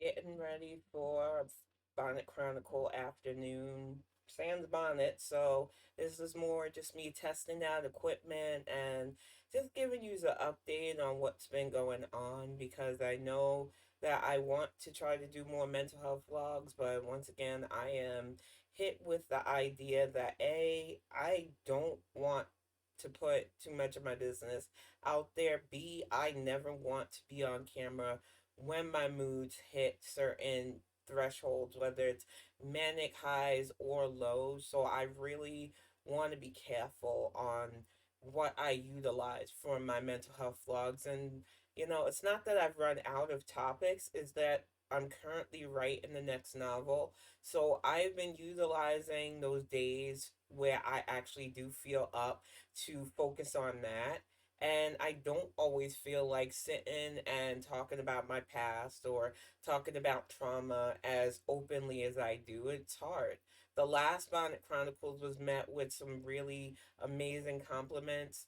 Getting ready for Bonnet Chronicle afternoon sans bonnet. So this is more just me testing out equipment and just giving you an update on what's been going on because I know that I want to try to do more mental health vlogs, but once again I am hit with the idea that I don't want to put too much of my business out there. B, I never want to be on camera when my moods hit certain thresholds, whether it's manic highs or lows. So I really want to be careful on what I utilize for my mental health vlogs. And, it's not that I've run out of topics, it's that I'm currently writing the next novel. So I've been utilizing those days where I actually do feel up to focus on that. And I don't always feel like sitting and talking about my past or talking about trauma as openly as I do. It's hard. The last Bonnet Chronicles was met with some really amazing compliments,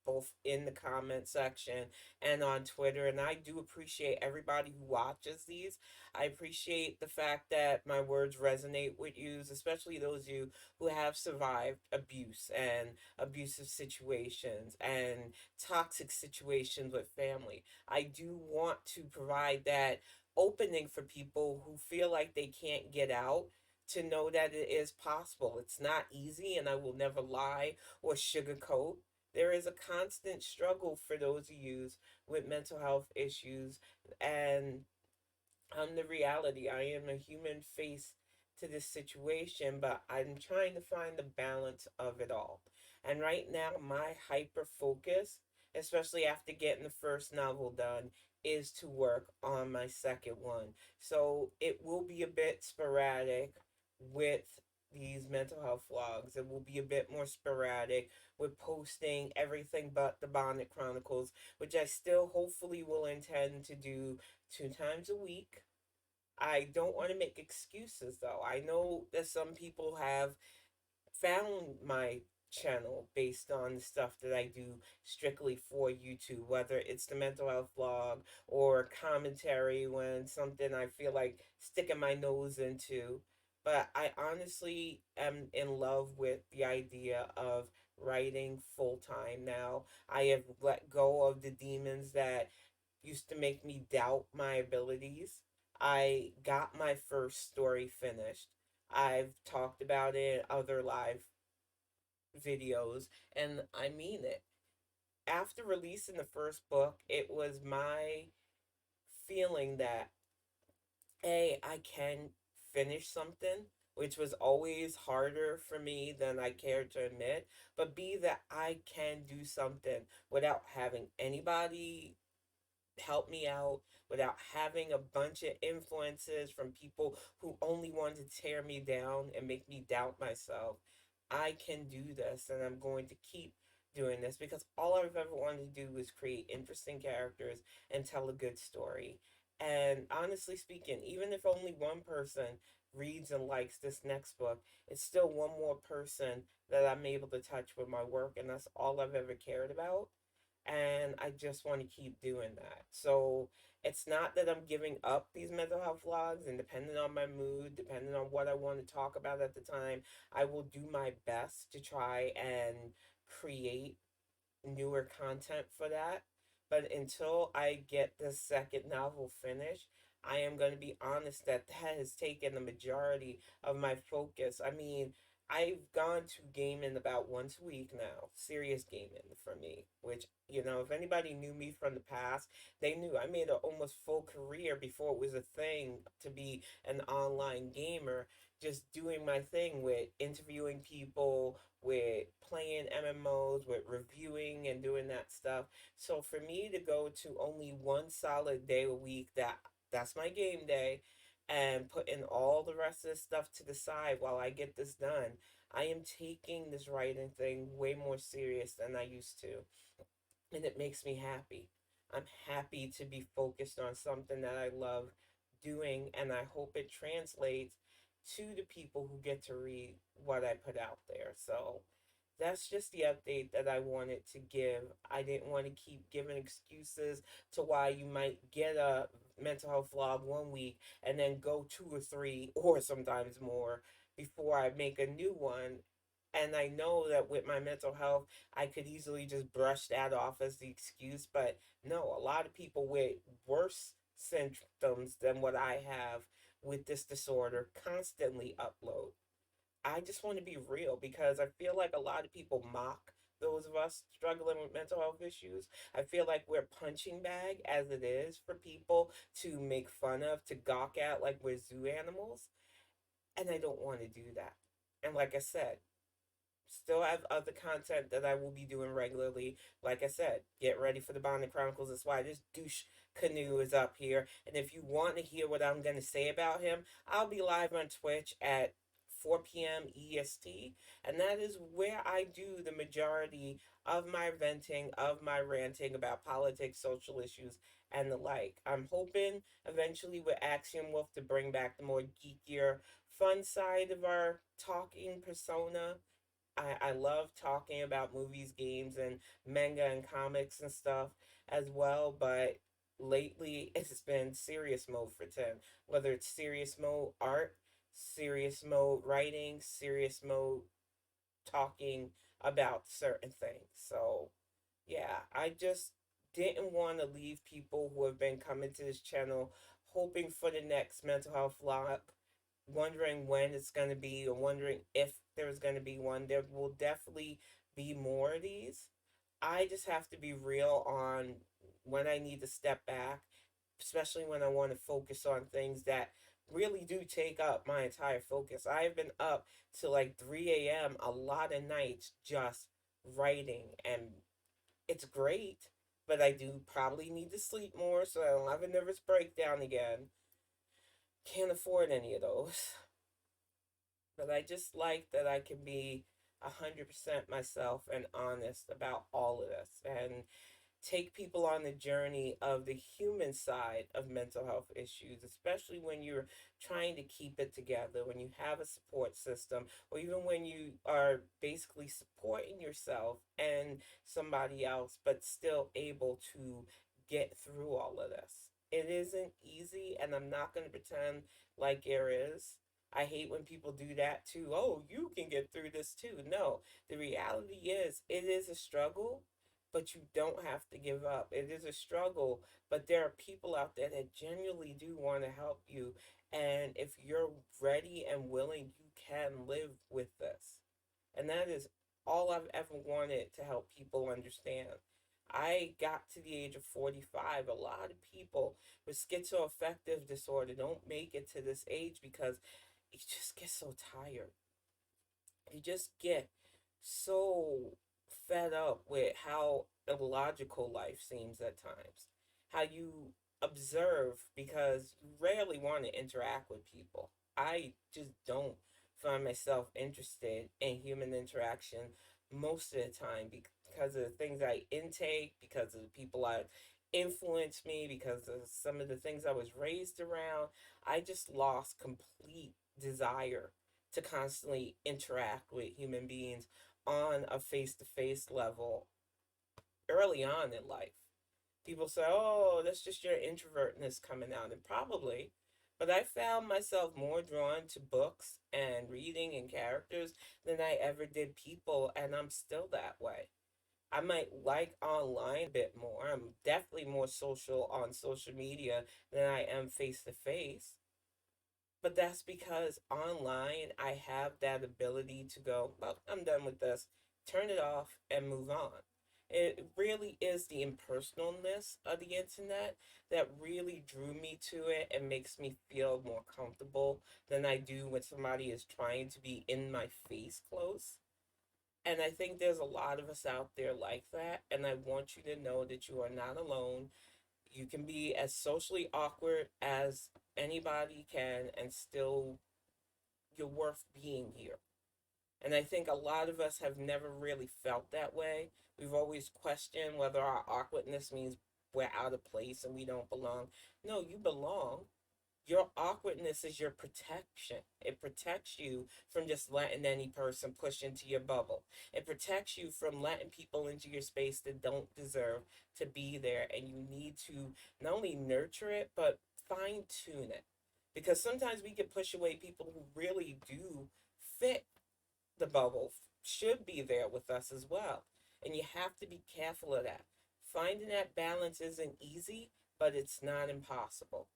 both in the comment section and on Twitter. And I do appreciate everybody who watches these. I appreciate the fact that my words resonate with you, especially those of you who have survived abuse and abusive situations and toxic situations with family. I do want to provide that opening for people who feel like they can't get out to know that it is possible. It's not easy, and I will never lie or sugarcoat. There is a constant struggle for those of you with mental health issues, and the reality. I am a human face to this situation, but I'm trying to find the balance of it all. And right now, my hyper focus, especially after getting the first novel done, is to work on my second one. So it will be a bit sporadic with these mental health vlogs. It will be a bit more sporadic with posting everything but the Bonnet Chronicles, which I still hopefully will intend to do 2 times a week. I don't want to make excuses though. I know that some people have found my channel based on the stuff that I do strictly for YouTube, whether it's the mental health vlog or commentary when something I feel like sticking my nose into. But I honestly am in love with the idea of writing full time now. I have let go of the demons that used to make me doubt my abilities. I got my first story finished. I've talked about it in other live videos, and I mean it. After releasing the first book, it was my feeling that A, I can finish something, which was always harder for me than I cared to admit, but B, that I can do something without having anybody help me out, without having a bunch of influences from people who only want to tear me down and make me doubt myself. I can do this, and I'm going to keep doing this because all I've ever wanted to do was create interesting characters and tell a good story. And honestly speaking, even if only one person reads and likes this next book, it's still one more person that I'm able to touch with my work, and that's all I've ever cared about, and I just want to keep doing that. So it's not that I'm giving up these mental health vlogs, and depending on my mood, depending on what I want to talk about at the time, I will do my best to try and create newer content for that. But until I get the second novel finished, I am going to be honest that that has taken the majority of my focus. I mean, I've gone to gaming about once a week now, serious gaming for me, which, if anybody knew me from the past, they knew I made an almost full career before it was a thing to be an online gamer, just doing my thing with interviewing people, with playing MMOs, with reviewing and doing that stuff. So for me to go to only one solid day a week, that's my game day, and putting all the rest of the stuff to the side while I get this done, I am taking this writing thing way more serious than I used to, and it makes me happy. I'm happy to be focused on something that I love doing, and I hope it translates to the people who get to read what I put out there. So that's just the update that I wanted to give. I didn't want to keep giving excuses to why you might get a mental health vlog one week and then go two or three or sometimes more before I make a new one. And I know that with my mental health, I could easily just brush that off as the excuse. But no, a lot of people with worse symptoms than what I have with this disorder constantly upload. I just want to be real because I feel like a lot of people mock those of us struggling with mental health issues. I feel like we're punching bag as it is for people to make fun of, to gawk at like we're zoo animals. And I don't want to do that. And like I said, still have other content that I will be doing regularly. Like I said, get ready for the Bonnet Chronicles. That's why this douche canoe is up here. And if you want to hear what I'm going to say about him, I'll be live on Twitch at 4 p.m. EST. And that is where I do the majority of my venting, of my ranting about politics, social issues, and the like. I'm hoping eventually with Axiom Wolf to bring back the more geekier, fun side of our talking persona. I love talking about movies, games, and manga and comics and stuff as well, but lately it's been serious mode for Tim. Whether it's serious mode art, serious mode writing, serious mode talking about certain things. So, yeah, I just didn't want to leave people who have been coming to this channel hoping for the next mental health vlog, wondering when it's going to be, or wondering if there's going to be one. There will definitely be more of these. I just have to be real on when I need to step back, especially when I want to focus on things that really do take up my entire focus. I've been up till like 3 a.m. a lot of nights just writing, and it's great, but I do probably need to sleep more so I don't have a nervous breakdown again. Can't afford any of those. But I just like that I can be 100% myself and honest about all of this and take people on the journey of the human side of mental health issues, especially when you're trying to keep it together, when you have a support system, or even when you are basically supporting yourself and somebody else, but still able to get through all of this. It isn't easy, and I'm not going to pretend like there is. I hate when people do that too. Oh, you can get through this too. No, the reality is it is a struggle, but you don't have to give up. It is a struggle, but there are people out there that genuinely do want to help you. And if you're ready and willing, you can live with this. And that is all I've ever wanted to help people understand. I got to the age of 45. A lot of people with schizoaffective disorder don't make it to this age because you just get so tired. You just get so fed up with how illogical life seems at times. How you observe because you rarely want to interact with people. I just don't find myself interested in human interaction most of the time because of the things I intake, because of the people I influenced me, because of some of the things I was raised around. I just lost complete desire to constantly interact with human beings on a face to face level early on in life. People say, oh, that's just your introvertness coming out, and probably. But I found myself more drawn to books and reading and characters than I ever did people, and I'm still that way. I might like online a bit more. I'm definitely more social on social media than I am face to face. But that's because online I have that ability to go, well, I'm done with this, turn it off, and move on. It really is the impersonalness of the internet that really drew me to it and makes me feel more comfortable than I do when somebody is trying to be in my face close. And I think there's a lot of us out there like that. And I want you to know that you are not alone. You can be as socially awkward as anybody can and still you're worth being here. And I think a lot of us have never really felt that way. We've always questioned whether our awkwardness means we're out of place and we don't belong. No, you belong. Your awkwardness is your protection. It protects you from just letting any person push into your bubble. It protects you from letting people into your space that don't deserve to be there. And you need to not only nurture it, but fine tune it. Because sometimes we can push away people who really do fit the bubble, should be there with us as well. And you have to be careful of that. Finding that balance isn't easy, but it's not impossible.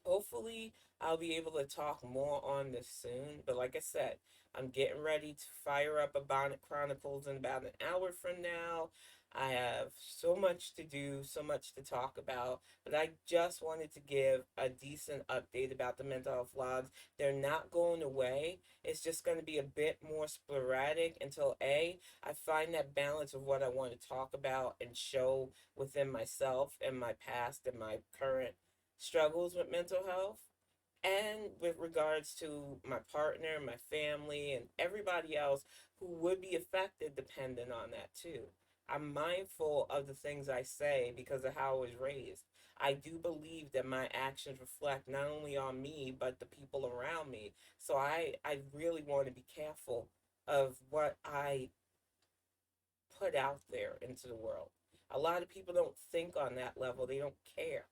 Hopefully, I'll be able to talk more on this soon. But like I said, I'm getting ready to fire up a Bonnet Chronicles in about an hour from now. I have so much to do, so much to talk about, but I just wanted to give a decent update about the mental health vlogs. They're not going away. It's just going to be a bit more sporadic until I find that balance of what I want to talk about and show within myself and my past and my current struggles with mental health, and with regards to my partner, my family, and everybody else who would be affected dependent on that too. I'm mindful of the things I say because of how I was raised. I do believe that my actions reflect not only on me but the people around me. So I really want to be careful of what I put out there into the world. A lot of people don't think on that level. They don't care,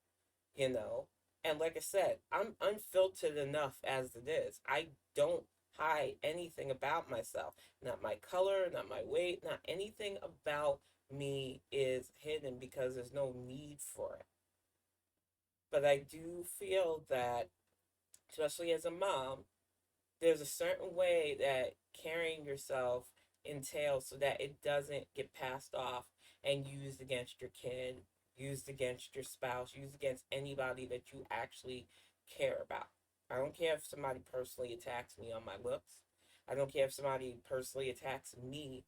you know. And like I said, I'm unfiltered enough as it is. I don't hide anything about myself. Not my color, not my weight, not anything about me is hidden because there's no need for it. But I do feel that, especially as a mom, there's a certain way that carrying yourself entails so that it doesn't get passed off and used against your kid, used against your spouse, used against anybody that you actually care about. I don't care if somebody personally attacks me on my looks. I don't care if somebody personally attacks me.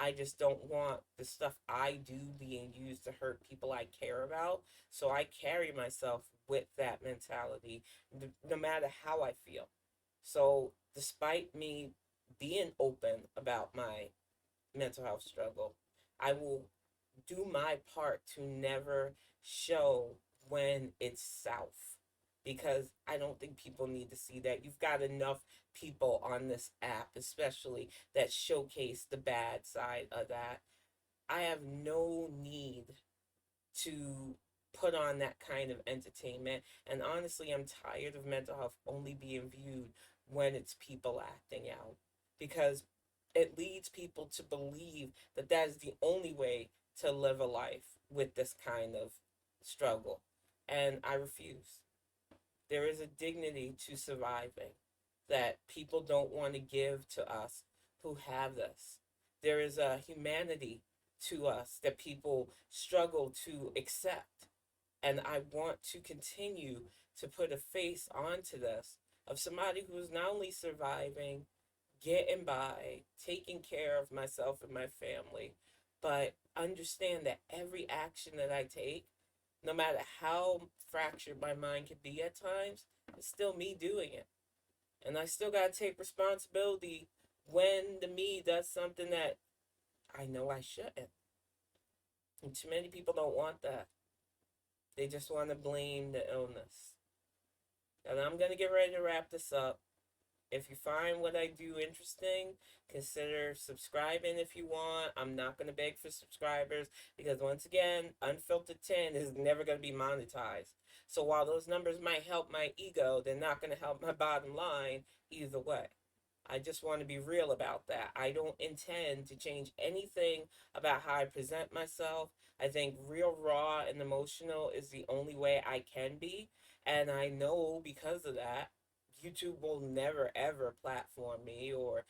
I just don't want the stuff I do being used to hurt people I care about. So I carry myself with that mentality, no matter how I feel. So, despite me being open about my mental health struggle, I will do my part to never show when it's south, because I don't think people need to see that. You've got enough people on this app, especially, that showcase the bad side of that. I have no need to put on that kind of entertainment. And honestly, I'm tired of mental health only being viewed when it's people acting out, because it leads people to believe that that is the only way to live a life with this kind of struggle. And I refuse. There is a dignity to surviving that people don't want to give to us who have this. There is a humanity to us that people struggle to accept. And I want to continue to put a face onto this of somebody who's not only surviving, getting by, taking care of myself and my family, but understand that every action that I take, no matter how fractured my mind can be at times, it's still me doing it. And I still got to take responsibility when the me does something that I know I shouldn't. And too many people don't want that. They just want to blame the illness. And I'm going to get ready to wrap this up. If you find what I do interesting, consider subscribing if you want. I'm not going to beg for subscribers because, once again, Unfiltered 10 is never going to be monetized. So while those numbers might help my ego, they're not going to help my bottom line either way. I just want to be real about that. I don't intend to change anything about how I present myself. I think real, raw, and emotional is the only way I can be. And I know because of that, YouTube will never ever platform me or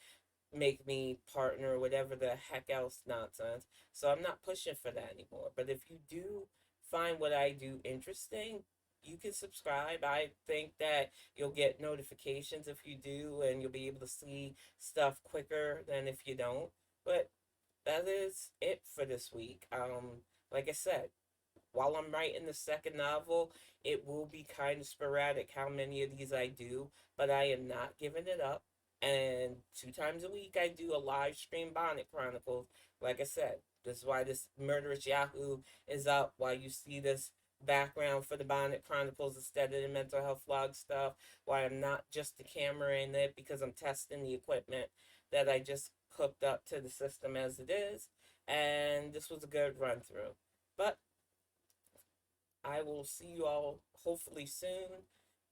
make me partner or whatever the heck else nonsense. So I'm not pushing for that anymore. But if you do find what I do interesting, you can subscribe. I think that you'll get notifications if you do, and you'll be able to see stuff quicker than if you don't. But that is it for this week. Like I said, while I'm writing the second novel, it will be kind of sporadic how many of these I do, but I am not giving it up. And 2 times a week, I do a live stream Bonnet Chronicles. Like I said, this is why this Murderous Yahoo is up, why you see this background for the Bonnet Chronicles instead of the mental health vlog stuff, why I'm not just the camera in it, because I'm testing the equipment that I just hooked up to the system as it is. And this was a good run through. But I will see you all hopefully soon,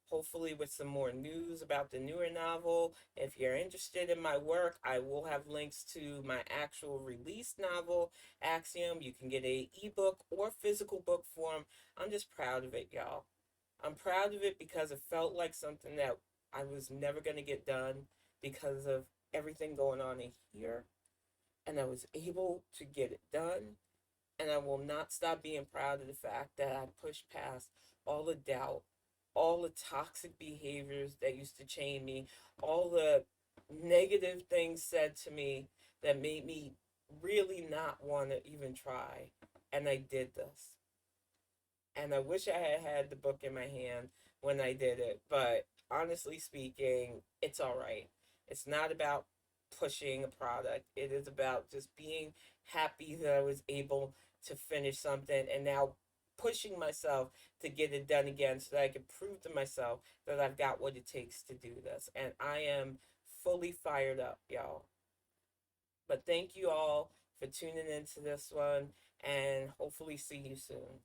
hopefully with some more news about the newer novel. If you're interested in my work, I will have links to my actual released novel, Axiom. You can get a ebook or physical book form. I'm just proud of it, y'all. I'm proud of it because it felt like something that I was never going to get done because of everything going on in here. And I was able to get it done. And I will not stop being proud of the fact that I pushed past all the doubt, all the toxic behaviors that used to chain me, all the negative things said to me that made me really not want to even try. And I did this. And I wish I had had the book in my hand when I did it. But honestly speaking, it's all right. It's not about pushing a product, it is about just being happy that I was able to finish something and now pushing myself to get it done again so that I can prove to myself that I've got what it takes to do this. And I am fully fired up, y'all. But thank you all for tuning into this one and hopefully see you soon.